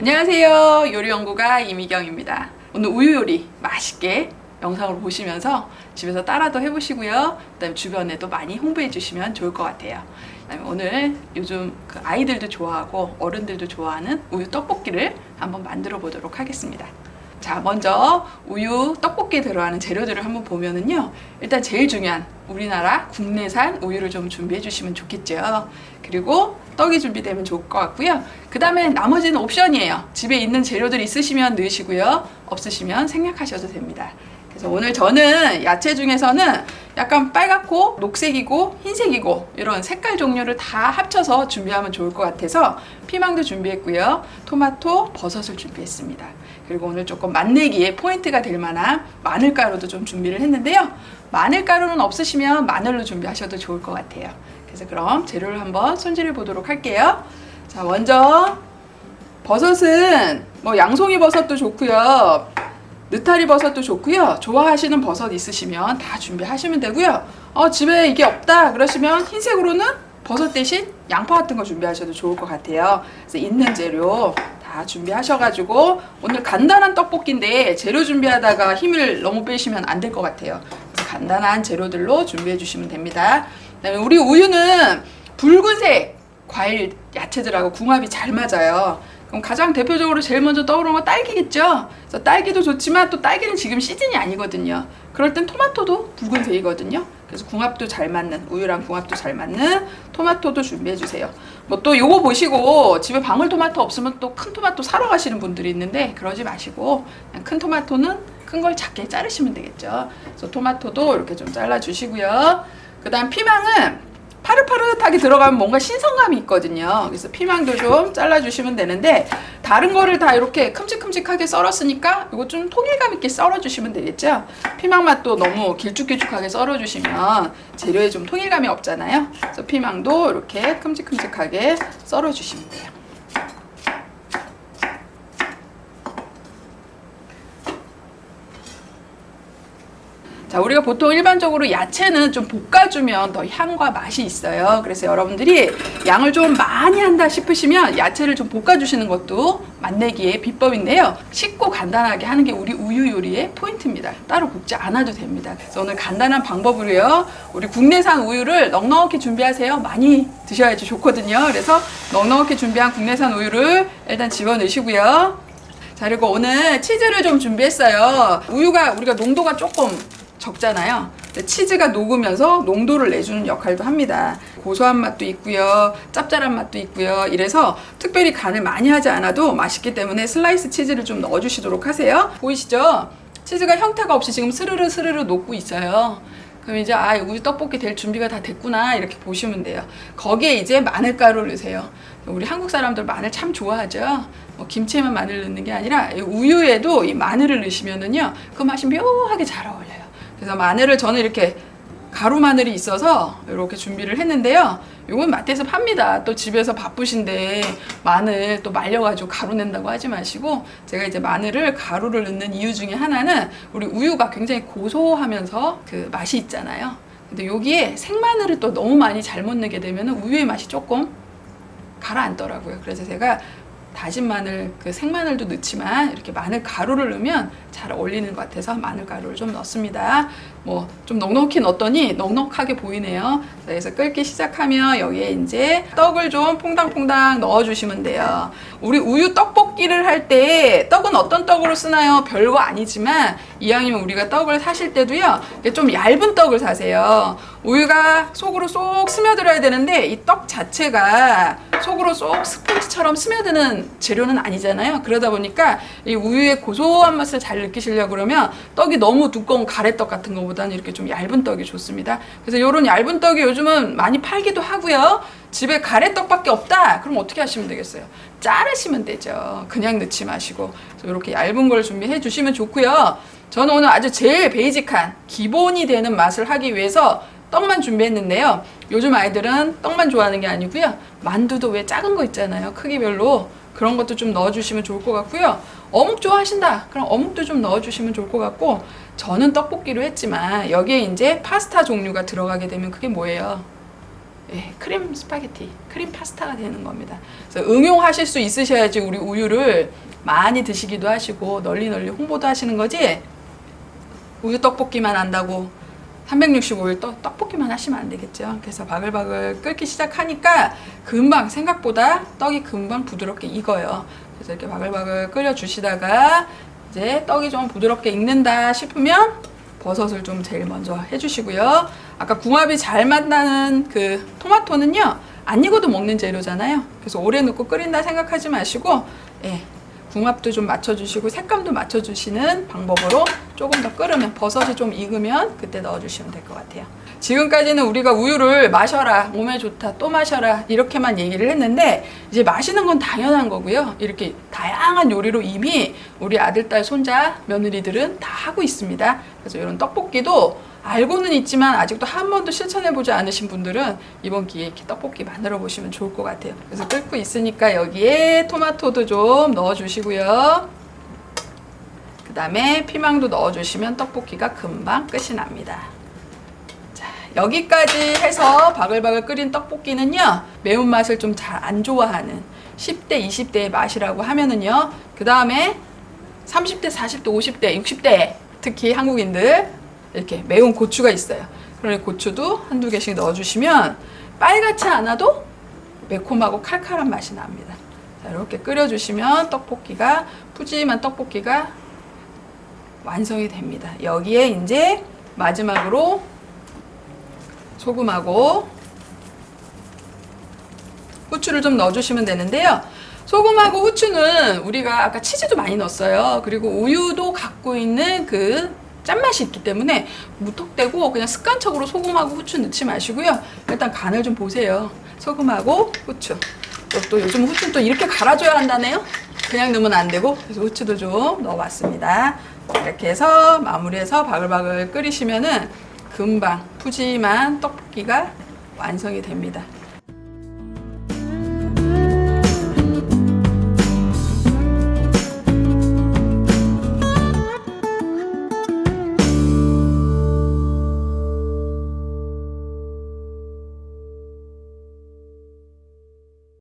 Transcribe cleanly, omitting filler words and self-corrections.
안녕하세요. 요리연구가 이미경입니다. 오늘 우유 요리 맛있게 영상으로 보시면서 집에서 따라도 해보시고요. 그다음에 주변에도 많이 홍보해 주시면 좋을 것 같아요. 그다음에 오늘 요즘 그 아이들도 좋아하고 어른들도 좋아하는 우유 떡볶이를 한번 만들어 보도록 하겠습니다. 자, 먼저 우유 떡볶이에 들어가는 재료들을 한번 보면은요, 일단 제일 중요한 우리나라 국내산 우유를 좀 준비해 주시면 좋겠죠. 그리고 떡이 준비되면 좋을 것 같고요. 그 다음에 나머지는 옵션이에요. 집에 있는 재료들 있으시면 넣으시고요, 없으시면 생략하셔도 됩니다. 그래서 오늘 저는 야채 중에서는 약간 빨갛고 녹색이고 흰색이고 이런 색깔 종류를 다 합쳐서 준비하면 좋을 것 같아서 피망도 준비했고요, 토마토, 버섯을 준비했습니다. 그리고 오늘 조금 맛내기에 포인트가 될 만한 마늘가루도 좀 준비를 했는데요, 마늘가루는 없으시면 마늘로 준비하셔도 좋을 것 같아요. 그래서 그럼 재료를 한번 손질해 보도록 할게요. 자, 먼저 버섯은 뭐 양송이 버섯도 좋고요, 느타리 버섯도 좋고요. 좋아하시는 버섯 있으시면 다 준비하시면 되고요. 집에 이게 없다 그러시면 흰색으로는 버섯 대신 양파 같은 거 준비하셔도 좋을 것 같아요. 그래서 있는 재료 다 준비하셔가지고 오늘 간단한 떡볶이인데 재료 준비하다가 힘을 너무 빼시면 안 될 것 같아요. 그래서 간단한 재료들로 준비해 주시면 됩니다. 그다음에 우리 우유는 붉은색 과일 야채들하고 궁합이 잘 맞아요. 그럼 가장 대표적으로 제일 먼저 떠오르는 건 딸기겠죠. 그래서 딸기도 좋지만 또 딸기는 지금 시즌이 아니거든요. 그럴 땐 토마토도 붉은색이거든요. 그래서 궁합도 잘 맞는, 우유랑 궁합도 잘 맞는 토마토도 준비해 주세요. 뭐 또 요거 보시고 집에 방울토마토 없으면 또 큰 토마토 사러 가시는 분들이 있는데 그러지 마시고 그냥 큰 토마토는 큰 걸 작게 자르시면 되겠죠. 그래서 토마토도 이렇게 좀 잘라 주시고요. 그 다음 피망은 파릇파릇하게 들어가면 뭔가 신선감이 있거든요. 그래서 피망도 좀 잘라주시면 되는데 다른 거를 다 이렇게 큼직큼직하게 썰었으니까 이거 좀 통일감 있게 썰어주시면 되겠죠. 피망 맛도 너무 길쭉길쭉하게 썰어주시면 재료에 좀 통일감이 없잖아요. 그래서 피망도 이렇게 큼직큼직하게 썰어주시면 돼요. 자, 우리가 보통 일반적으로 야채는 좀 볶아주면 더 향과 맛이 있어요. 그래서 여러분들이 양을 좀 많이 한다 싶으시면 야채를 좀 볶아주시는 것도 맛내기의 비법인데요. 쉽고 간단하게 하는 게 우리 우유 요리의 포인트입니다. 따로 볶지 않아도 됩니다. 그래서 오늘 간단한 방법으로요, 우리 국내산 우유를 넉넉히 준비하세요. 많이 드셔야지 좋거든요. 그래서 넉넉히 준비한 국내산 우유를 일단 집어넣으시고요. 자, 그리고 오늘 치즈를 좀 준비했어요. 우유가 우리가 농도가 조금 적잖아요. 치즈가 녹으면서 농도를 내주는 역할도 합니다. 고소한 맛도 있고요, 짭짤한 맛도 있고요. 이래서 특별히 간을 많이 하지 않아도 맛있기 때문에 슬라이스 치즈를 좀 넣어주시도록 하세요. 보이시죠? 치즈가 형태가 없이 지금 스르르 스르르 녹고 있어요. 그럼 이제 우유 떡볶이 될 준비가 다 됐구나 이렇게 보시면 돼요. 거기에 이제 마늘가루를 넣으세요. 우리 한국 사람들 마늘 참 좋아하죠. 뭐 김치에만 마늘 넣는 게 아니라 우유에도 이 마늘을 넣으시면은요, 그 맛이 묘하게 잘 어울려요. 그래서 마늘을 저는 이렇게 가루 마늘이 있어서 이렇게 준비를 했는데요. 이건 마트에서 팝니다. 또 집에서 바쁘신데 마늘 또 말려가지고 가루 낸다고 하지 마시고, 제가 이제 마늘을 가루를 넣는 이유 중에 하나는 우리 우유가 굉장히 고소하면서 그 맛이 있잖아요. 근데 여기에 생마늘을 또 너무 많이 잘못 넣게 되면 우유의 맛이 조금 가라앉더라고요. 그래서 제가 다진 마늘, 그 생마늘도 넣지만 이렇게 마늘 가루를 넣으면 잘 어울리는 것 같아서 마늘 가루를 좀 넣습니다. 뭐 좀 넉넉히 넣었더니 넉넉하게 보이네요. 그래서 끓기 시작하면 여기에 이제 떡을 좀 퐁당퐁당 넣어주시면 돼요. 우리 우유 떡볶이를 할 때 떡은 어떤 떡으로 쓰나요? 별거 아니지만 이왕이면 우리가 떡을 사실 때도요, 좀 얇은 떡을 사세요. 우유가 속으로 쏙 스며들어야 되는데 이 떡 자체가 속으로 쏙 스펀지처럼 스며드는 재료는 아니잖아요. 그러다 보니까 이 우유의 고소한 맛을 잘 느끼시려고 그러면 떡이 너무 두꺼운 가래떡 같은 것보다는 이렇게 좀 얇은 떡이 좋습니다. 그래서 이런 얇은 떡이 요즘은 많이 팔기도 하고요. 집에 가래떡밖에 없다? 그럼 어떻게 하시면 되겠어요? 자르시면 되죠. 그냥 넣지 마시고. 이렇게 얇은 걸 준비해 주시면 좋고요. 저는 오늘 아주 제일 베이직한 기본이 되는 맛을 하기 위해서 떡만 준비했는데요. 요즘 아이들은 떡만 좋아하는 게 아니고요, 만두도 왜 작은 거 있잖아요, 크기별로. 그런 것도 좀 넣어주시면 좋을 것 같고요. 어묵 좋아하신다? 그럼 어묵도 좀 넣어주시면 좋을 것 같고, 저는 떡볶이로 했지만 여기에 이제 파스타 종류가 들어가게 되면 그게 뭐예요? 예, 크림 스파게티, 크림 파스타가 되는 겁니다. 그래서 응용하실 수 있으셔야지 우리 우유를 많이 드시기도 하시고 널리 홍보도 하시는 거지. 우유 떡볶이만 한다고 365일 떡볶이만 하시면 안 되겠죠. 그래서 바글바글 끓기 시작하니까 금방 생각보다 떡이 금방 부드럽게 익어요. 그래서 이렇게 바글바글 끓여 주시다가 이제 떡이 좀 부드럽게 익는다 싶으면 버섯을 좀 제일 먼저 해주시고요. 아까 궁합이 잘 맞는 그 토마토는요, 안 익어도 먹는 재료잖아요. 그래서 오래 넣고 끓인다 생각하지 마시고, 예, 궁합도 좀 맞춰주시고 색감도 맞춰주시는 방법으로 조금 더 끓으면, 버섯이 좀 익으면 그때 넣어주시면 될 것 같아요. 지금까지는 우리가 우유를 마셔라, 몸에 좋다, 또 마셔라 이렇게만 얘기를 했는데, 이제 마시는 건 당연한 거고요. 이렇게 다양한 요리로 이미 우리 아들, 딸, 손자, 며느리들은 다 하고 있습니다. 그래서 이런 떡볶이도 알고는 있지만 아직도 한 번도 실천해보지 않으신 분들은 이번 기회에 이렇게 떡볶이 만들어 보시면 좋을 것 같아요. 그래서 끓고 있으니까 여기에 토마토도 좀 넣어주시고요. 그 다음에 피망도 넣어주시면 떡볶이가 금방 끝이 납니다. 자, 여기까지 해서 바글바글 끓인 떡볶이는요, 매운맛을 좀 잘 안 좋아하는 10대, 20대의 맛이라고 하면은요, 그 다음에 30대, 40대, 50대, 60대, 특히 한국인들 이렇게 매운 고추가 있어요. 그러니 고추도 한두 개씩 넣어주시면 빨갛지 않아도 매콤하고 칼칼한 맛이 납니다. 자, 이렇게 끓여주시면 떡볶이가, 푸짐한 떡볶이가 완성이 됩니다. 여기에 이제 마지막으로 소금하고 후추를 좀 넣어주시면 되는데요. 소금하고 후추는 우리가 아까 치즈도 많이 넣었어요. 그리고 우유도 갖고 있는 그 짠맛이 있기 때문에 무턱대고 그냥 습관적으로 소금하고 후추 넣지 마시고요. 일단 간을 좀 보세요. 소금하고 후추. 또 요즘 후추는 또 이렇게 갈아줘야 한다네요. 그냥 넣으면 안 되고, 그래서 후추도 좀 넣어봤습니다. 이렇게 해서 마무리해서 바글바글 끓이시면은 금방 푸짐한 떡볶이가 완성이 됩니다.